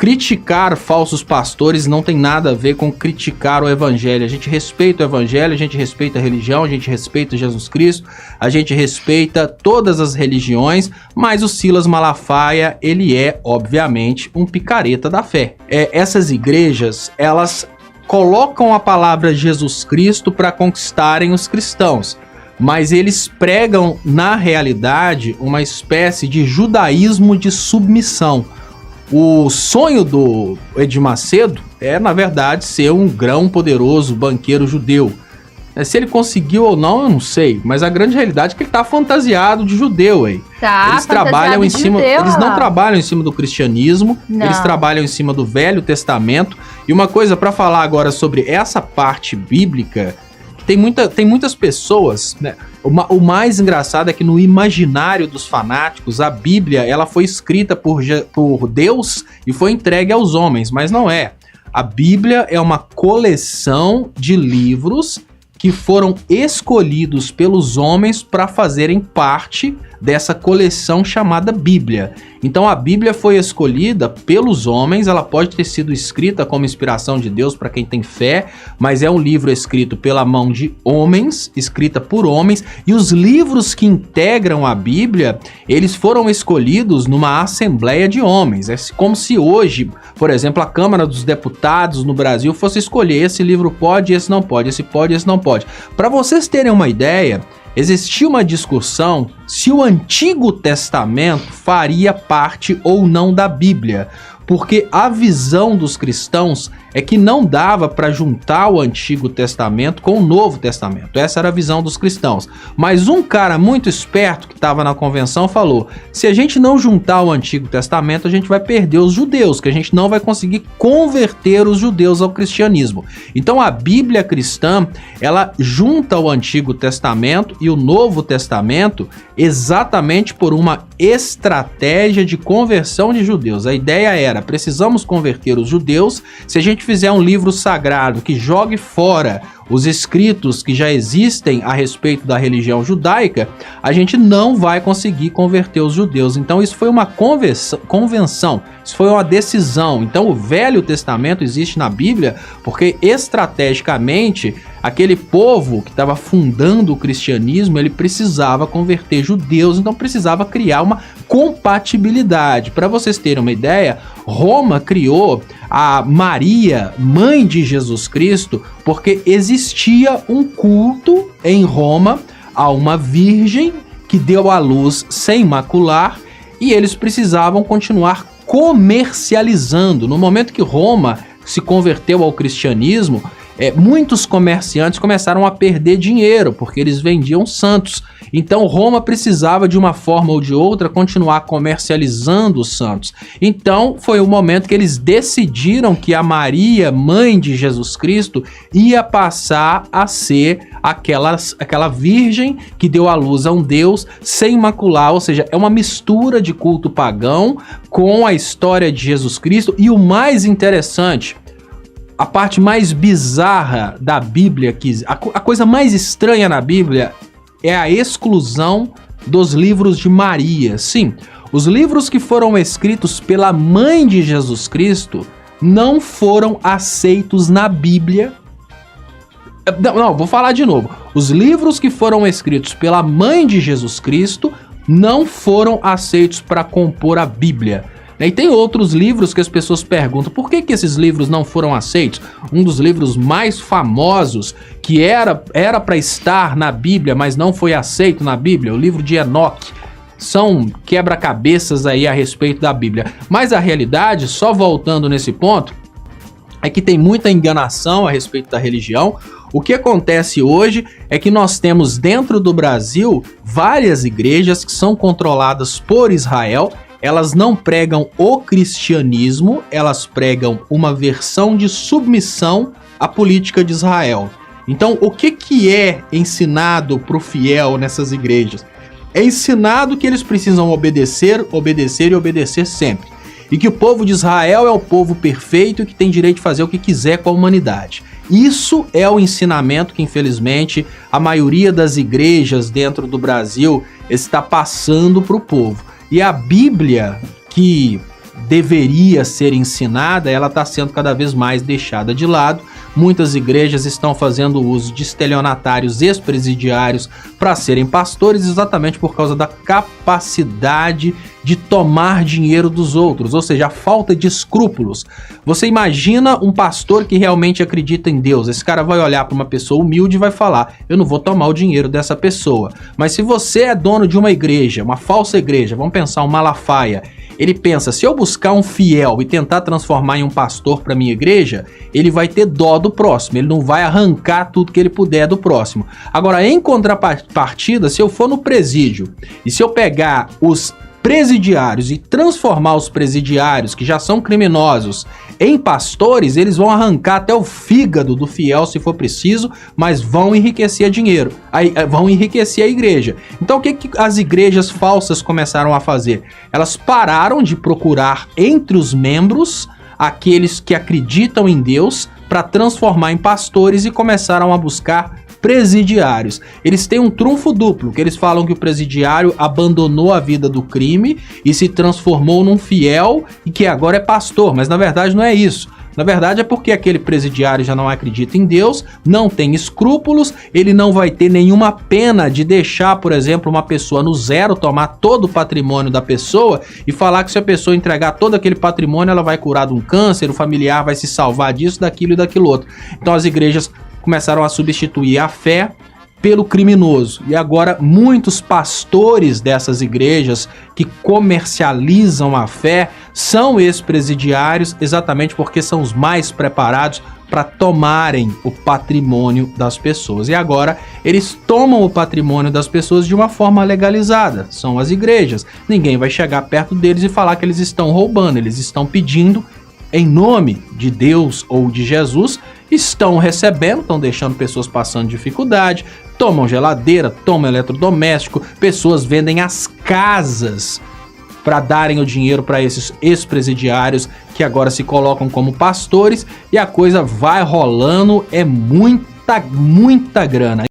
criticar falsos pastores não tem nada a ver com criticar o evangelho. A gente respeita o evangelho, a gente respeita a religião, a gente respeita Jesus Cristo, a gente respeita todas as religiões, mas o Silas Malafaia, ele é, obviamente, um picareta da fé. Essas igrejas, elas colocam a palavra Jesus Cristo para conquistarem os cristãos, mas eles pregam, na realidade, uma espécie de judaísmo de submissão. O sonho do Edir Macedo é, na verdade, ser um grão poderoso banqueiro judeu. Se ele conseguiu ou não, eu não sei, mas a grande realidade é que ele tá fantasiado de judeu aí. Eles trabalham em cima, eles não trabalham em cima do cristianismo, eles trabalham em cima do Velho Testamento. E uma coisa para falar agora sobre essa parte bíblica, tem muitas pessoas, né? O mais engraçado é que no imaginário dos fanáticos, a Bíblia, ela foi escrita por Deus e foi entregue aos homens, mas não é. A Bíblia é uma coleção de livros que foram escolhidos pelos homens para fazerem parte dessa coleção chamada Bíblia. Então a Bíblia foi escolhida pelos homens, ela pode ter sido escrita como inspiração de Deus para quem tem fé, mas é um livro escrito pela mão de homens, escrita por homens, e os livros que integram a Bíblia, eles foram escolhidos numa assembleia de homens. É como se hoje, por exemplo, a Câmara dos Deputados no Brasil fosse escolher: esse livro pode, esse não pode, esse pode, esse não pode. Para vocês terem uma ideia, existia uma discussão se o Antigo Testamento faria parte ou não da Bíblia, porque a visão dos cristãos é que não dava para juntar o Antigo Testamento com o Novo Testamento. Essa era a visão dos cristãos. Mas um cara muito esperto que estava na convenção falou: se a gente não juntar o Antigo Testamento, a gente vai perder os judeus, que a gente não vai conseguir converter os judeus ao cristianismo. Então a Bíblia cristã, ela junta o Antigo Testamento e o Novo Testamento exatamente por uma estratégia de conversão de judeus. A ideia era: precisamos converter os judeus. Se a gente fizer um livro sagrado que jogue fora os escritos que já existem a respeito da religião judaica, a gente não vai conseguir converter os judeus. Então isso foi uma convenção, isso foi uma decisão. Então o Velho Testamento existe na Bíblia porque estrategicamente aquele povo que estava fundando o cristianismo, ele precisava converter judeus, então precisava criar uma compatibilidade. Para vocês terem uma ideia, Roma criou a Maria, mãe de Jesus Cristo, porque existia um culto em Roma a uma virgem que deu à luz sem macular, e eles precisavam continuar comercializando. No momento que Roma se converteu ao cristianismo, muitos comerciantes começaram a perder dinheiro, porque eles vendiam santos. Então Roma precisava, de uma forma ou de outra, continuar comercializando os santos. Então foi o momento que eles decidiram que a Maria, mãe de Jesus Cristo, ia passar a ser aquela virgem que deu à luz a um Deus sem macular. Ou seja, é uma mistura de culto pagão com a história de Jesus Cristo. E o mais interessante, a parte mais bizarra da Bíblia, a coisa mais estranha na Bíblia, é a exclusão dos livros de Maria. Sim, os livros que foram escritos pela mãe de Jesus Cristo não foram aceitos na Bíblia. Não, vou falar de novo. Os livros que foram escritos pela mãe de Jesus Cristo não foram aceitos para compor a Bíblia. E tem outros livros que as pessoas perguntam: por que esses livros não foram aceitos? Um dos livros mais famosos, que era para estar na Bíblia, mas não foi aceito na Bíblia, o livro de Enoque. São quebra-cabeças aí a respeito da Bíblia. Mas a realidade, só voltando nesse ponto, é que tem muita enganação a respeito da religião. O que acontece hoje é que nós temos dentro do Brasil várias igrejas que são controladas por Israel. Elas não pregam o cristianismo, elas pregam uma versão de submissão à política de Israel. Então, o que é ensinado para o fiel nessas igrejas? É ensinado que eles precisam obedecer, obedecer e obedecer sempre. E que o povo de Israel é o povo perfeito e que tem direito de fazer o que quiser com a humanidade. Isso é o ensinamento que, infelizmente, a maioria das igrejas dentro do Brasil está passando para o povo. E a Bíblia que deveria ser ensinada, ela está sendo cada vez mais deixada de lado. Muitas igrejas estão fazendo uso de estelionatários ex-presidiários para serem pastores, exatamente por causa da capacidade de tomar dinheiro dos outros, ou seja, a falta de escrúpulos. Você imagina um pastor que realmente acredita em Deus, esse cara vai olhar para uma pessoa humilde e vai falar: eu não vou tomar o dinheiro dessa pessoa. Mas se você é dono de uma igreja, uma falsa igreja, vamos pensar um Malafaia, ele pensa: se eu buscar um fiel e tentar transformar em um pastor para minha igreja, ele vai ter dó do próximo, ele não vai arrancar tudo que ele puder do próximo. Agora, em contrapartida, se eu for no presídio e se eu pegar os presidiários e transformar os presidiários, que já são criminosos, em pastores, eles vão arrancar até o fígado do fiel se for preciso, mas vão enriquecer dinheiro, vão enriquecer a igreja. Então o que as igrejas falsas começaram a fazer? Elas pararam de procurar entre os membros aqueles que acreditam em Deus para transformar em pastores e começaram a buscar presidiários. Eles têm um trunfo duplo, que eles falam que o presidiário abandonou a vida do crime e se transformou num fiel e que agora é pastor, mas na verdade não é isso. Na verdade é porque aquele presidiário já não acredita em Deus, não tem escrúpulos, ele não vai ter nenhuma pena de deixar, por exemplo, uma pessoa no zero tomar todo o patrimônio da pessoa e falar que se a pessoa entregar todo aquele patrimônio ela vai curar de um câncer, o familiar vai se salvar disso, daquilo e daquilo outro. Então as igrejas começaram a substituir a fé pelo criminoso. E agora muitos pastores dessas igrejas que comercializam a fé são ex-presidiários, exatamente porque são os mais preparados para tomarem o patrimônio das pessoas. E agora eles tomam o patrimônio das pessoas de uma forma legalizada. São as igrejas. Ninguém vai chegar perto deles e falar que eles estão roubando. Eles estão pedindo em nome de Deus ou de Jesus, estão recebendo, estão deixando pessoas passando dificuldade, tomam geladeira, tomam eletrodoméstico, pessoas vendem as casas para darem o dinheiro para esses ex-presidiários que agora se colocam como pastores, e a coisa vai rolando, é muita grana.